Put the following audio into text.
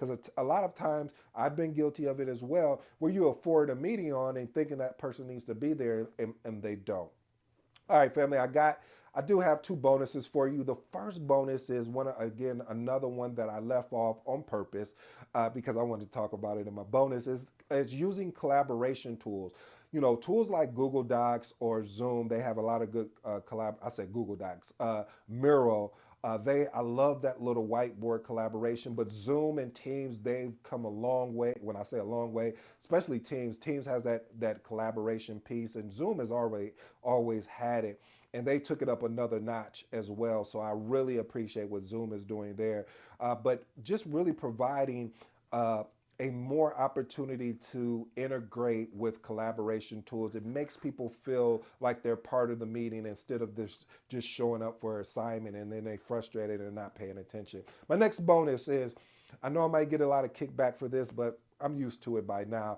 because a lot of times I've been guilty of it as well, where you forward a meeting on and thinking that person needs to be there and they don't. All right, family, I do have two bonuses for you. The first bonus is another one that I left off on purpose because I wanted to talk about it in my bonus is using collaboration tools. You know, tools like Google Docs or Zoom, they have a lot of good I said Google Docs, Miro. I love that little whiteboard collaboration, but Zoom and Teams, they've come a long way. When I say a long way, especially Teams has that collaboration piece, and Zoom has always had it, and they took it up another notch as well. So I really appreciate what Zoom is doing there, but just really providing uh, a more opportunity to integrate with collaboration tools. It makes people feel like they're part of the meeting instead of this just showing up for an assignment and then they frustrated and not paying attention. My next bonus is, I know I might get a lot of kickback for this, but I'm used to it by now.